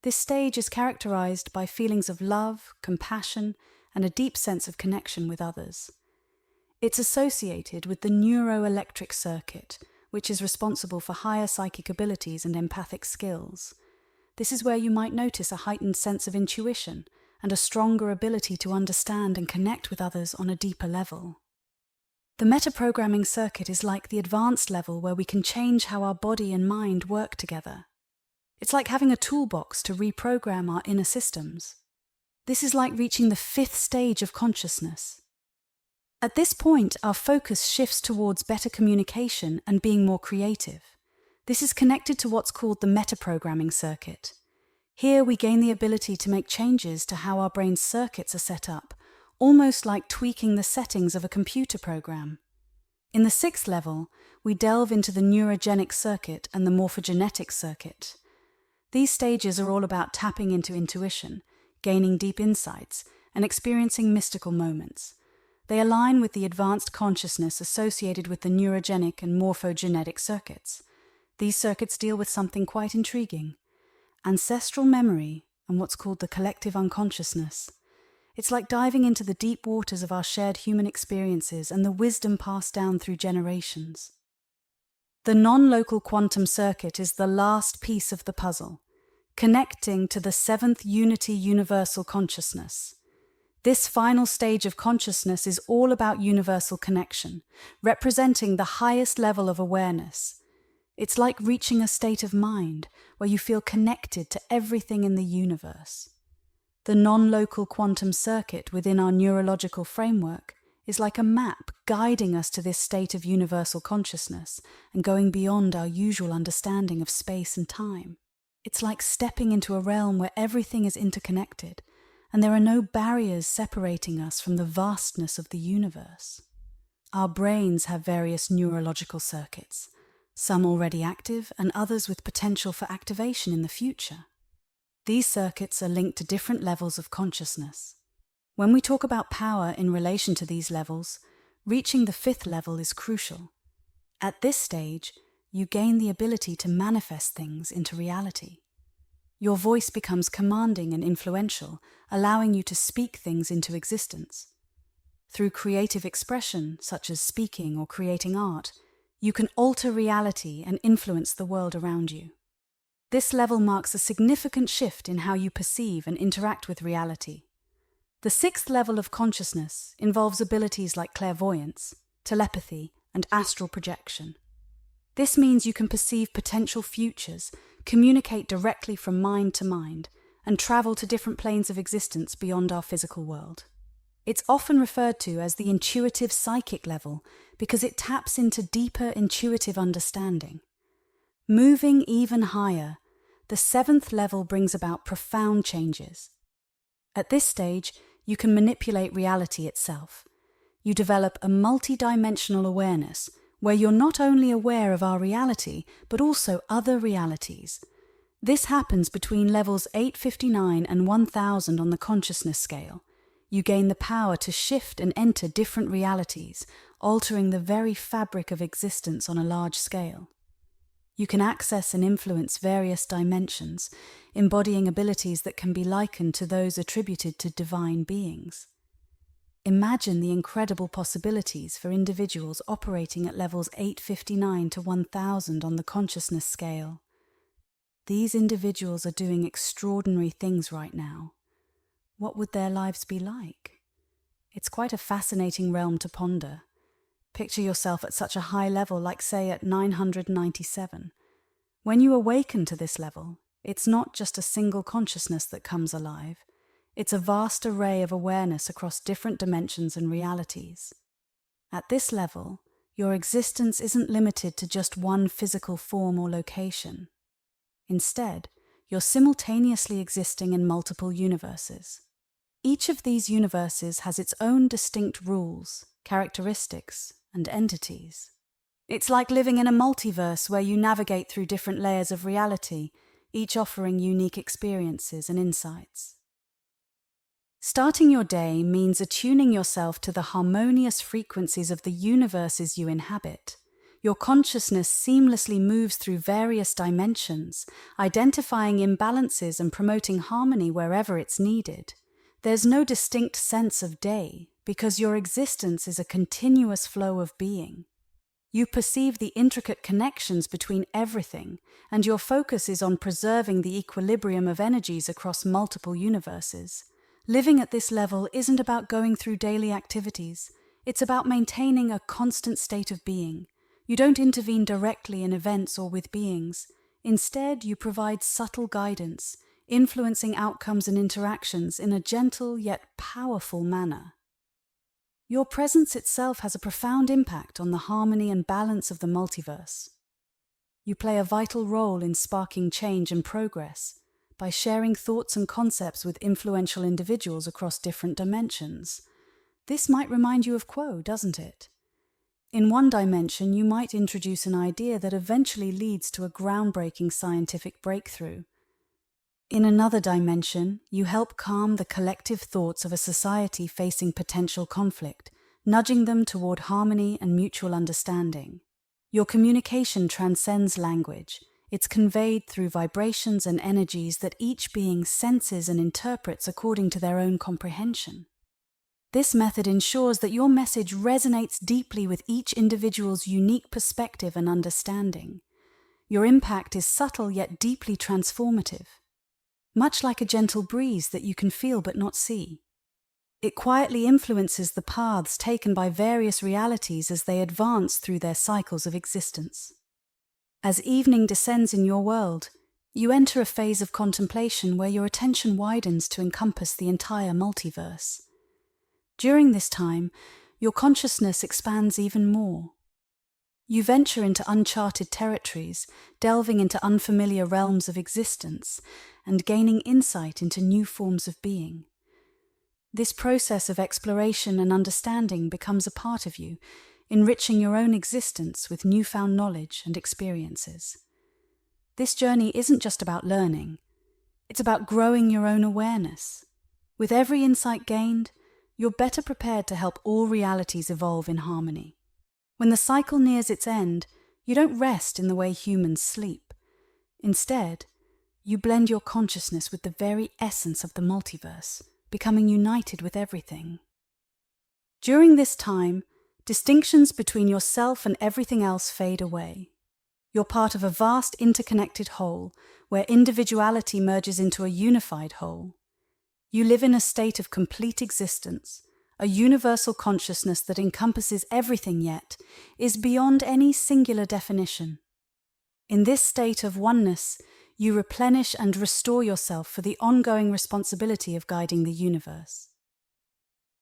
This stage is characterized by feelings of love, compassion, and a deep sense of connection with others. It's associated with the neuroelectric circuit, which is responsible for higher psychic abilities and empathic skills. This is where you might notice a heightened sense of intuition and a stronger ability to understand and connect with others on a deeper level. The metaprogramming circuit is like the advanced level where we can change how our body and mind work together. It's like having a toolbox to reprogram our inner systems. This is like reaching the 5th stage of consciousness. At this point, our focus shifts towards better communication and being more creative. This is connected to what's called the metaprogramming circuit. Here we gain the ability to make changes to how our brain's circuits are set up, almost like tweaking the settings of a computer program. In the 6th level, we delve into the neurogenic circuit and the morphogenetic circuit. These stages are all about tapping into intuition, gaining deep insights, and experiencing mystical moments. They align with the advanced consciousness associated with the neurogenic and morphogenetic circuits. These circuits deal with something quite intriguing: ancestral memory and what's called the collective unconsciousness. It's like diving into the deep waters of our shared human experiences and the wisdom passed down through generations. The non-local quantum circuit is the last piece of the puzzle, connecting to the 7th unity universal consciousness. This final stage of consciousness is all about universal connection, representing the highest level of awareness. It's like reaching a state of mind where you feel connected to everything in the universe. The non-local quantum circuit within our neurological framework is like a map guiding us to this state of universal consciousness and going beyond our usual understanding of space and time. It's like stepping into a realm where everything is interconnected and there are no barriers separating us from the vastness of the universe. Our brains have various neurological circuits, some already active and others with potential for activation in the future. These circuits are linked to different levels of consciousness. When we talk about power in relation to these levels, reaching the 5th level is crucial. At this stage, you gain the ability to manifest things into reality. Your voice becomes commanding and influential, allowing you to speak things into existence. Through creative expression, such as speaking or creating art, you can alter reality and influence the world around you. This level marks a significant shift in how you perceive and interact with reality. The 6th level of consciousness involves abilities like clairvoyance, telepathy, and astral projection. This means you can perceive potential futures, communicate directly from mind to mind, and travel to different planes of existence beyond our physical world. It's often referred to as the intuitive psychic level because it taps into deeper intuitive understanding. Moving even higher, the 7th level brings about profound changes. At this stage, you can manipulate reality itself. You develop a multidimensional awareness where you're not only aware of our reality, but also other realities. This happens between levels 859 and 1000 on the consciousness scale. You gain the power to shift and enter different realities, altering the very fabric of existence on a large scale. You can access and influence various dimensions, embodying abilities that can be likened to those attributed to divine beings. Imagine the incredible possibilities for individuals operating at levels 859 to 1000 on the consciousness scale. These individuals are doing extraordinary things right now. What would their lives be like? It's quite a fascinating realm to ponder. Picture yourself at such a high level, like say at 997. When you awaken to this level, it's not just a single consciousness that comes alive. It's a vast array of awareness across different dimensions and realities. At this level, your existence isn't limited to just one physical form or location. Instead, you're simultaneously existing in multiple universes. Each of these universes has its own distinct rules, characteristics, and entities. It's like living in a multiverse where you navigate through different layers of reality, each offering unique experiences and insights. Starting your day means attuning yourself to the harmonious frequencies of the universes you inhabit. Your consciousness seamlessly moves through various dimensions, identifying imbalances and promoting harmony wherever it's needed. There's no distinct sense of day, because your existence is a continuous flow of being. You perceive the intricate connections between everything, and your focus is on preserving the equilibrium of energies across multiple universes. Living at this level isn't about going through daily activities. It's about maintaining a constant state of being. You don't intervene directly in events or with beings. Instead, you provide subtle guidance, influencing outcomes and interactions in a gentle yet powerful manner. Your presence itself has a profound impact on the harmony and balance of the multiverse. You play a vital role in sparking change and progress by sharing thoughts and concepts with influential individuals across different dimensions. This might remind you of Quo, doesn't it? In one dimension, you might introduce an idea that eventually leads to a groundbreaking scientific breakthrough. In another dimension, you help calm the collective thoughts of a society facing potential conflict, nudging them toward harmony and mutual understanding. Your communication transcends language. It's conveyed through vibrations and energies that each being senses and interprets according to their own comprehension. This method ensures that your message resonates deeply with each individual's unique perspective and understanding. Your impact is subtle yet deeply transformative, much like a gentle breeze that you can feel but not see. It quietly influences the paths taken by various realities as they advance through their cycles of existence. As evening descends in your world, you enter a phase of contemplation where your attention widens to encompass the entire multiverse. During this time, your consciousness expands even more. You venture into uncharted territories, delving into unfamiliar realms of existence, and gaining insight into new forms of being. This process of exploration and understanding becomes a part of you, enriching your own existence with newfound knowledge and experiences. This journey isn't just about learning, it's about growing your own awareness. With every insight gained, you're better prepared to help all realities evolve in harmony. When the cycle nears its end, you don't rest in the way humans sleep. Instead, you blend your consciousness with the very essence of the multiverse, becoming united with everything. During this time, distinctions between yourself and everything else fade away. You're part of a vast interconnected whole, where individuality merges into a unified whole. You live in a state of complete existence, a universal consciousness that encompasses everything yet is beyond any singular definition. In this state of oneness, you replenish and restore yourself for the ongoing responsibility of guiding the universe.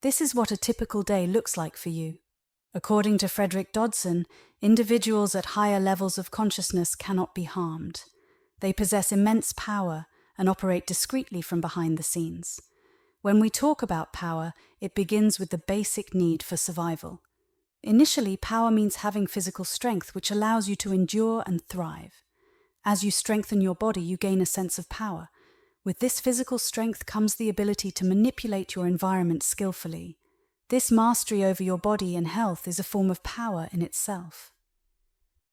This is what a typical day looks like for you. According to Frederick Dodson, individuals at higher levels of consciousness cannot be harmed. They possess immense power and operate discreetly from behind the scenes. When we talk about power, it begins with the basic need for survival. Initially, power means having physical strength, which allows you to endure and thrive. As you strengthen your body, you gain a sense of power. With this physical strength comes the ability to manipulate your environment skillfully. This mastery over your body and health is a form of power in itself.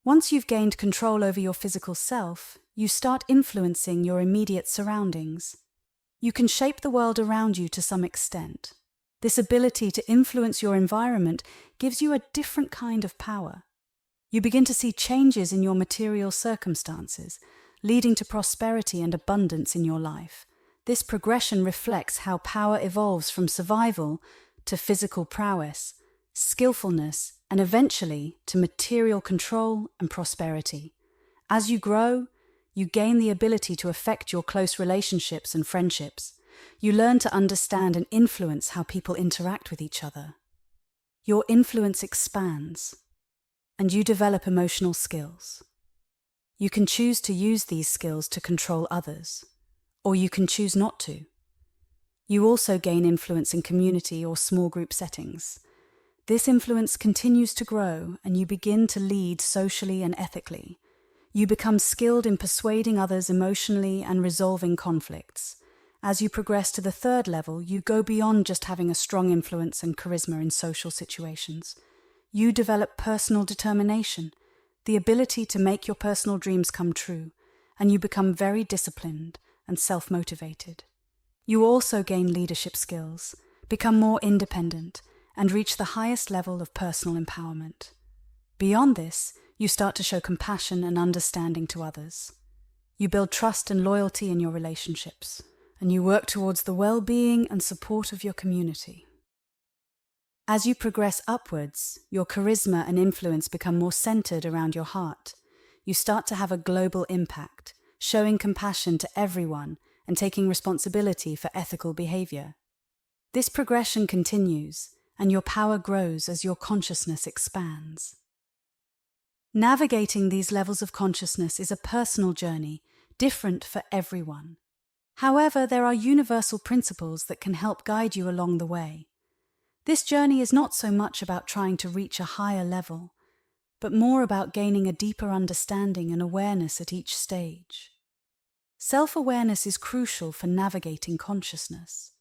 Once you've gained control over your physical self, you start influencing your immediate surroundings. You can shape the world around you to some extent. This ability to influence your environment gives you a different kind of power. You begin to see changes in your material circumstances, leading to prosperity and abundance in your life. This progression reflects how power evolves from survival to physical prowess, skillfulness, and eventually to material control and prosperity. As you grow, you gain the ability to affect your close relationships and friendships. You learn to understand and influence how people interact with each other. Your influence expands, and you develop emotional skills. You can choose to use these skills to control others, or you can choose not to. You also gain influence in community or small group settings. This influence continues to grow, and you begin to lead socially and ethically. You become skilled in persuading others emotionally and resolving conflicts. As you progress to the third level, you go beyond just having a strong influence and charisma in social situations. You develop personal determination, the ability to make your personal dreams come true, and you become very disciplined and self-motivated. You also gain leadership skills, become more independent, and reach the highest level of personal empowerment. Beyond this, you start to show compassion and understanding to others. You build trust and loyalty in your relationships, and you work towards the well-being and support of your community. As you progress upwards, your charisma and influence become more centered around your heart. You start to have a global impact, showing compassion to everyone and taking responsibility for ethical behavior. This progression continues, and your power grows as your consciousness expands. Navigating these levels of consciousness is a personal journey, different for everyone. However, there are universal principles that can help guide you along the way. This journey is not so much about trying to reach a higher level, but more about gaining a deeper understanding and awareness at each stage. Self-awareness is crucial for navigating consciousness.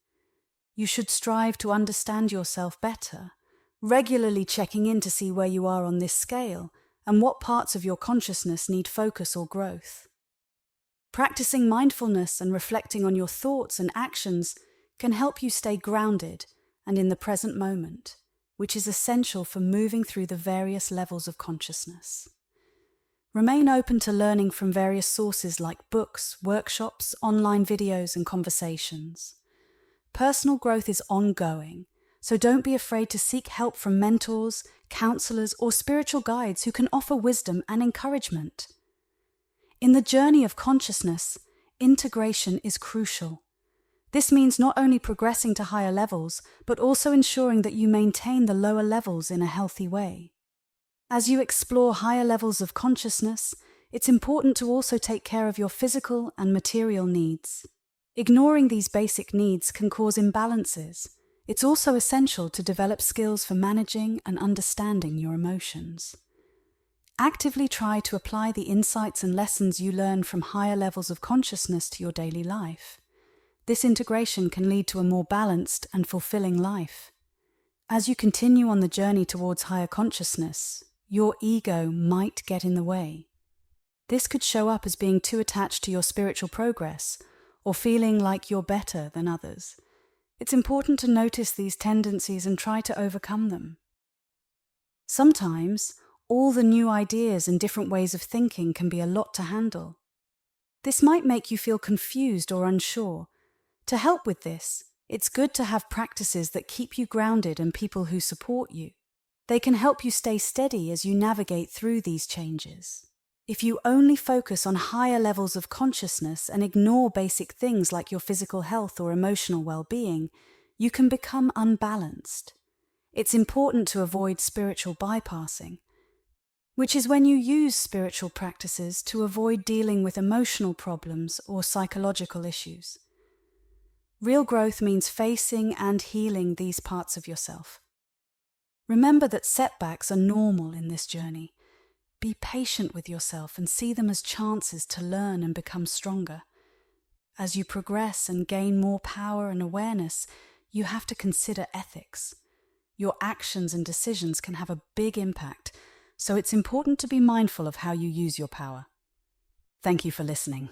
You should strive to understand yourself better, regularly checking in to see where you are on this scale and what parts of your consciousness need focus or growth. Practicing mindfulness and reflecting on your thoughts and actions can help you stay grounded and in the present moment, which is essential for moving through the various levels of consciousness. Remain open to learning from various sources like books, workshops, online videos, and conversations. Personal growth is ongoing, so don't be afraid to seek help from mentors, counselors, or spiritual guides who can offer wisdom and encouragement. In the journey of consciousness, integration is crucial. This means not only progressing to higher levels, but also ensuring that you maintain the lower levels in a healthy way. As you explore higher levels of consciousness, it's important to also take care of your physical and material needs. Ignoring these basic needs can cause imbalances. It's also essential to develop skills for managing and understanding your emotions. Actively try to apply the insights and lessons you learn from higher levels of consciousness to your daily life. This integration can lead to a more balanced and fulfilling life. As you continue on the journey towards higher consciousness, your ego might get in the way. This could show up as being too attached to your spiritual progress or feeling like you're better than others. It's important to notice these tendencies and try to overcome them. Sometimes, all the new ideas and different ways of thinking can be a lot to handle. This might make you feel confused or unsure. To help with this, it's good to have practices that keep you grounded and people who support you. They can help you stay steady as you navigate through these changes. If you only focus on higher levels of consciousness and ignore basic things like your physical health or emotional well-being, you can become unbalanced. It's important to avoid spiritual bypassing, which is when you use spiritual practices to avoid dealing with emotional problems or psychological issues. Real growth means facing and healing these parts of yourself. Remember that setbacks are normal in this journey. Be patient with yourself and see them as chances to learn and become stronger. As you progress and gain more power and awareness, you have to consider ethics. Your actions and decisions can have a big impact, so it's important to be mindful of how you use your power. Thank you for listening.